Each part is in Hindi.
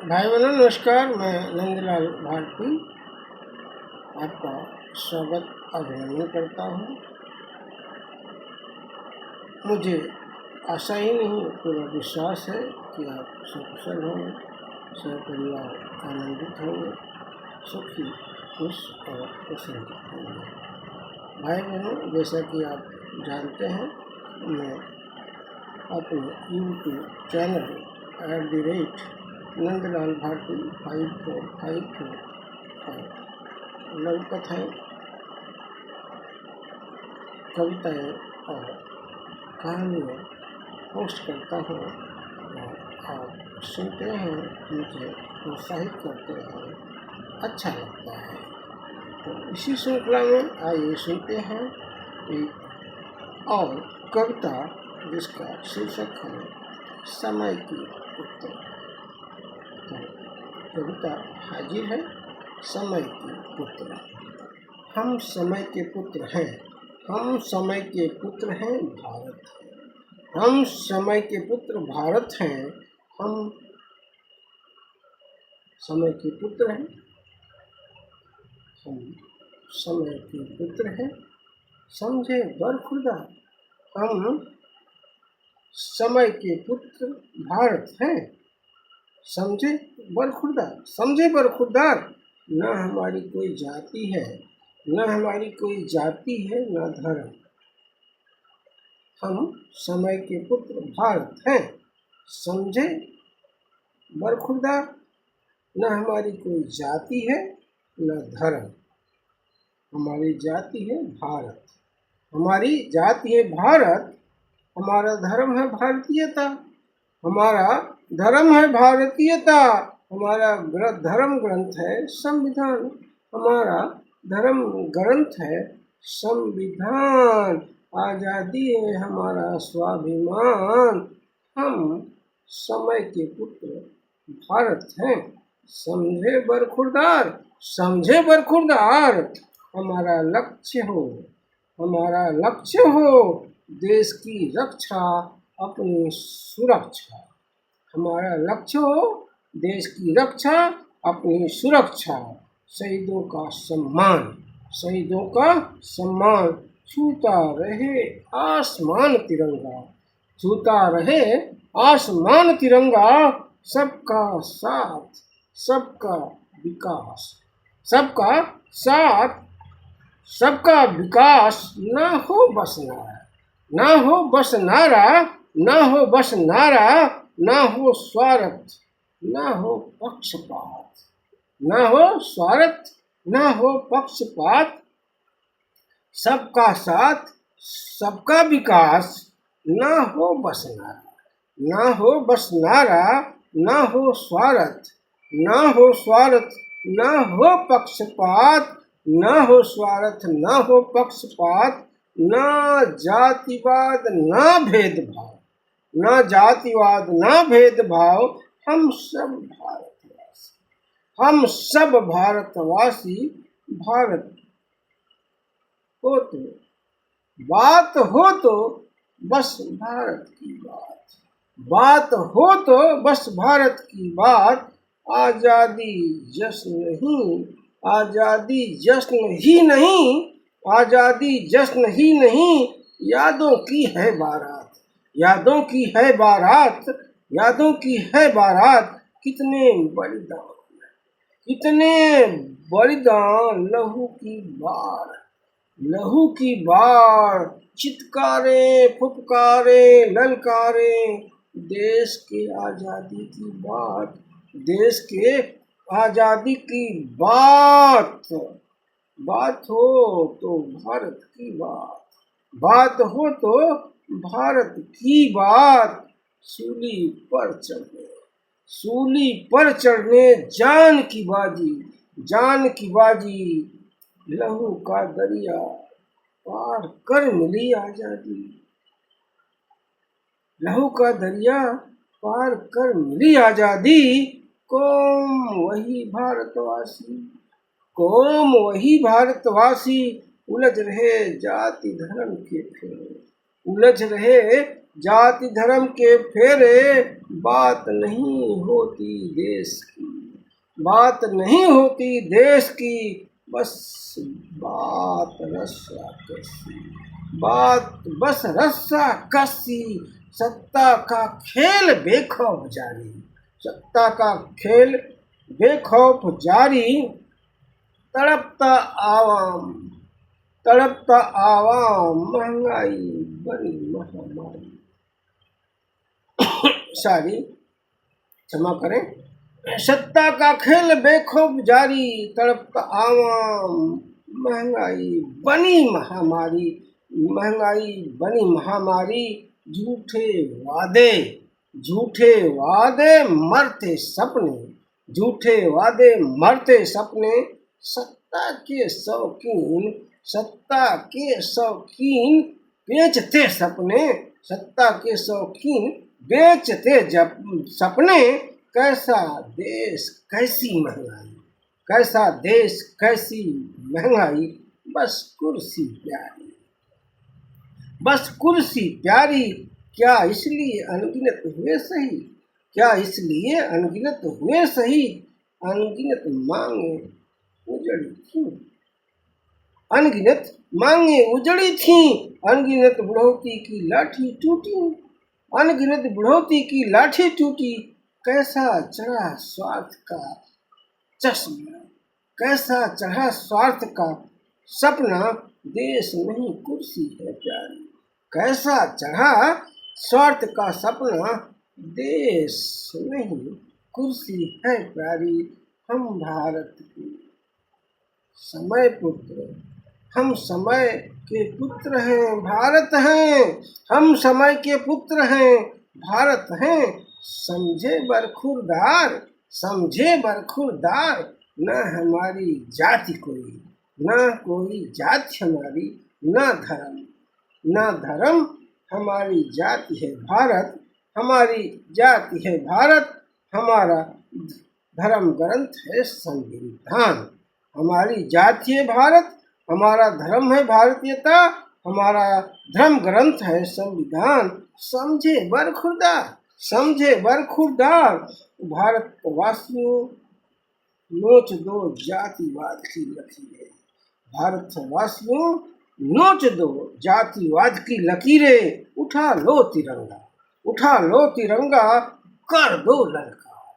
भाई बहनों नमस्कार। मैं नंदलाल भारती आपका स्वागत अभिनंदन करता हूँ। मुझे आशा ही नहीं पूरा विश्वास है कि आप सकुशल होंगे, सपरिवार आनंदित होंगे, सुखी खुश और प्रसन्न होंगे। भाई बहनों, जैसा कि आप जानते हैं, मैं अपने यूट्यूब चैनल @नंदलाल भारती 5454 और लघु कथाएँ, कविताएँ और कहानियाँ पोस्ट करता हूँ और आप सुनते हैं, मुझे प्रोत्साहित करते हैं, अच्छा लगता है। तो इसी श्रृंखला में आइए सुनते हैं एक और कविता जिसका शीर्षक है समय की पुत्र। तो कविता हाजिर है, समय के पुत्र। हम समय के पुत्र हैं, हम समय के पुत्र हैं, भारत है। हम समय के पुत्र भारत हैं, हम समय के पुत्र हैं, हम समय के पुत्र हैं, समझे बरखुरदा। हम समय के पुत्र भारत हैं, समझे बरखुरदार। समझे बरखुरदार, न हमारी कोई जाति है, न हमारी कोई जाति है, न धर्म। हम समय के पुत्र भारत हैं, समझे बरखुरदार। न हमारी कोई जाति है, न धर्म। हमारी जाति है भारत, हमारी जाति है भारत। हमारा धर्म है भारतीयता, हमारा धर्म है भारतीयता। हमारा धर्म ग्रंथ है संविधान, हमारा धर्म ग्रंथ है संविधान। आज़ादी है हमारा स्वाभिमान। हम समय के पुत्र भारत हैं, समझे बरखुरदार, समझे बरखुरदार। हमारा लक्ष्य हो, हमारा लक्ष्य हो देश की रक्षा, अपनी सुरक्षा। हमारा लक्ष्य हो देश की रक्षा, अपनी सुरक्षा। शहीदों का सम्मान, शहीदों का सम्मान। छूता रहे आसमान तिरंगा, छूता रहे आसमान तिरंगा। सबका साथ, सबका विकास, सबका साथ, सबका विकास। ना हो बस नारा, ना हो बस नारा, ना हो बस नारा। ना हो स्वार्थ, ना हो पक्षपात, ना हो स्वार्थ, ना हो पक्षपात। सबका साथ, सबका विकास। ना हो बस नारा, ना हो बस नारा, ना हो स्वार्थ, ना हो स्वार्थ, ना हो पक्षपात, ना हो स्वार्थ, ना हो पक्षपात। ना जातिवाद, ना भेदभाव, ना जातिवाद, ना भेदभाव। हम सब भारतवासी, हम सब भारतवासी। भारत हो तो बात, हो तो बस भारत की बात, बात हो तो बस भारत की बात। आज़ादी जश्न नहीं, आज़ादी जश्न ही नहीं, आज़ादी जश्न ही नहीं। यादों की है बारात, यादों की है बारात, यादों की है बारात। कितने बलिदान, कितने बलिदान। लहू की बार, लहू की बार। चित्कारे फुफकारे ललकारे, देश के आज़ादी की बात, देश के आज़ादी की बात। बात हो तो भारत की बात, बात हो तो भारत की बात। सूली पर चढ़ने, सूली पर चढ़ने जान की बाजी, जान की बाजी। लहू का दरिया पार कर मिली आज़ादी, लहू का दरिया पार कर मिली आज़ादी। कौम वही भारतवासी, कौम वही भारतवासी। उलझ रहे जाति धर्म के फेरे, उलझ रहे जाति धर्म के फेरे, बात नहीं होती देश की, बात नहीं होती देश की, बस बात रस्सा कसी, बात बस रस्सा कसी। सत्ता का खेल बेखौफ जारी, सत्ता का खेल बेखौफ जारी, तड़पता आवाम, तड़पता आवाम, महंगाई बनी महामारी। सारी क्षमा करें। सत्ता का खेल बेखौफ जारी, तड़पता आवाम, महंगाई बनी महामारी, महंगाई बनी महामारी। झूठे वादे, झूठे वादे मरते सपने, झूठे वादे मरते सपने। सत्ता के शौकीन, सत्ता के शौकीन बेचते सपने, सत्ता के शौकीन बेचते जब सपने। कैसा देश कैसी महंगाई, कैसा देश कैसी महंगाई, बस कुर्सी प्यारी, बस कुर्सी प्यारी। क्या इसलिए अनगिनत हुए सही, क्या इसलिए अनगिनत हुए सही, अनगिनत मांगे उजड़ी थी, अनगिनत मांगे उजड़ी थी, अनगिनत बुढ़ौती की लाठी टूटी, अनगिनत बुढ़ौती की लाठी टूटी। कैसा चढ़ा स्वार्थ का चश्मा, कैसा चढ़ा स्वार्थ का सपना, देश नहीं कुर्सी है प्यारी। कैसा चढ़ा स्वार्थ का सपना, देश नहीं कुर्सी है प्यारी। हम भारत के समय पुत्र, हम समय के पुत्र हैं, भारत हैं, हम समय के पुत्र हैं, भारत हैं। समझे बरखुरदार, समझे बरखुरदार, न हमारी जाति कोई, न कोई जाति हमारी, न धर्म, न धर्म, हमारी जाति है भारत, हमारी जाति है भारत। हमारा धर्म ग्रंथ है संविधान, हमारी जाति है भारत, हमारा धर्म है भारतीयता, हमारा धर्म ग्रंथ है संविधान। समझे बरखुरदार, समझे बरखुरदार, भारतवासियों नोच दो जातिवाद की लकीरें, भारतवासियों नोच दो जातिवाद की लकीरें। उठा लो तिरंगा, उठा लो तिरंगा, कर दो ललकार,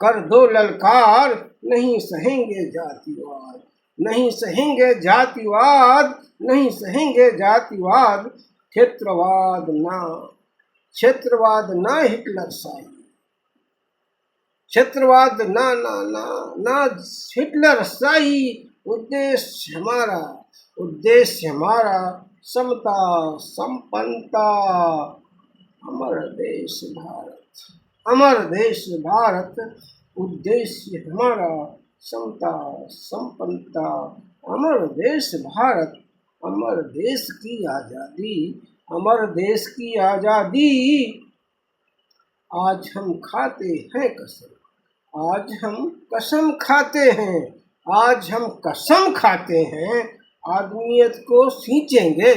कर दो ललकार। नहीं सहेंगे जातिवाद, नहीं सहेंगे जातिवाद, नहीं सहेंगे जातिवाद। क्षेत्रवाद ना, क्षेत्रवाद ना हिटलर शाही, क्षेत्रवाद ना ना ना ना हिटलर शाही। उद्देश्य हमारा, उद्देश्य हमारा समता संपन्नता। अमर देश भारत, अमर देश भारत, उद्देश्य हमारा समता संपन्नता। अमर देश भारत, अमर देश की आज़ादी, अमर देश की आज़ादी। आज हम खाते हैं कसम, आज हम कसम खाते हैं, आज हम कसम खाते हैं। आदमियत को सींचेंगे,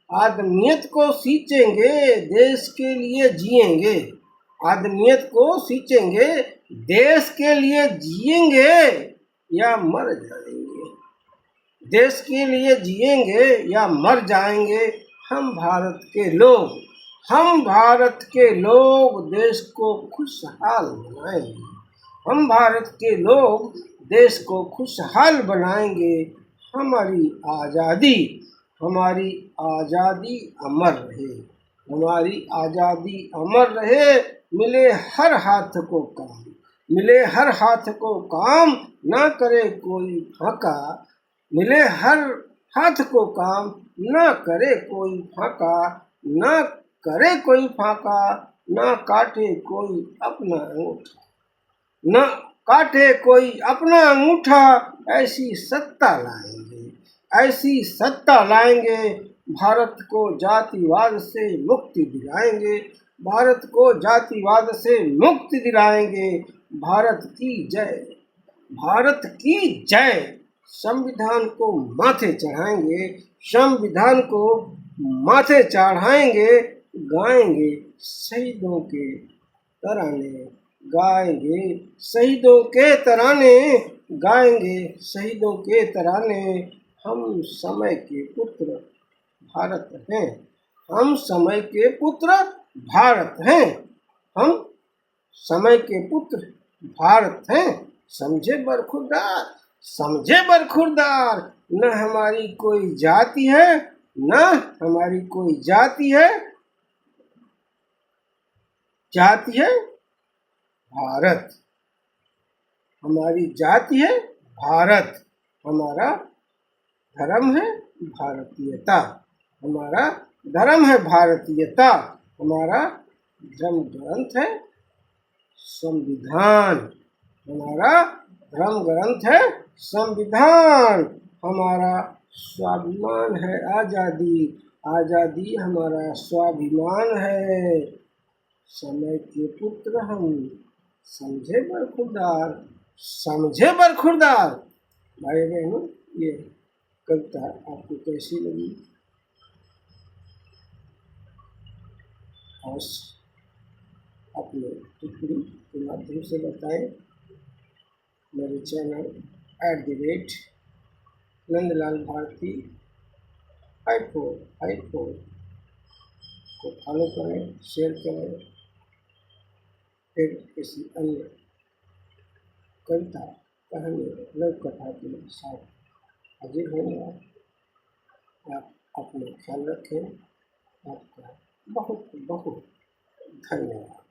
आदमियत को सींचेंगे, देश के लिए जिएंगे, आदमियत को सींचेंगे, देश के लिए जिएंगे या मर जाएंगे, देश के लिए जिएंगे या मर जाएंगे। हम भारत के लोग, हम भारत के लोग देश को खुशहाल बनाएंगे, हम भारत के लोग देश को खुशहाल बनाएंगे। हमारी आज़ादी, हमारी आज़ादी अमर रहे, हमारी आज़ादी अमर रहे। मिले हर हाथ को काम, मिले हर हाथ को काम, ना करे कोई फाका, मिले हर हाथ को काम, ना करे कोई फाका, ना करे कोई फाका, ना काटे कोई अपना अंगूठा, न काटे कोई अपना अंगूठा। ऐसी सत्ता लाएंगे, ऐसी सत्ता लाएंगे, भारत को जातिवाद से मुक्ति दिलाएंगे, भारत को जातिवाद से मुक्ति दिलाएंगे। भारत की जय, भारत की जय। संविधान को माथे चढ़ाएंगे, संविधान को माथे चढ़ाएंगे, गाएंगे शहीदों के तराने, गाएंगे शहीदों के तराने, गाएंगे शहीदों के तराने। हम समय के पुत्र भारत हैं, हम समय के पुत्र भारत हैं, हम समय के पुत्र भारत हैं। समझे बरखुरदार, समझे बरखुरदार, न हमारी कोई जाति है, न हमारी कोई जाति है, जाति है भारत, हमारी जाति है भारत, हमारा धर्म है भारतीयता, हमारा धर्म है भारतीयता, हमारा धर्म ग्रंथ है संविधान, हमारा धर्म ग्रंथ है संविधान, हमारा स्वाभिमान है आज़ादी, आज़ादी हमारा स्वाभिमान है। समय के पुत्र हम, समझे बरखुरदार, समझे बरखुरदार। भाई बहनों, ये कविता आपको कैसी लगी? और अपने टिप्पणी के माध्यम से बताएं। मेरे चैनल @नंदलाल भारती 5454 को फॉलो करें, शेयर करें। फिर किसी अन्य कविता, कहानी, लोक कथा के साथ हाजिर होंगे। आप अपना ख्याल रखें। आपका बहुत बहुत धन्यवाद।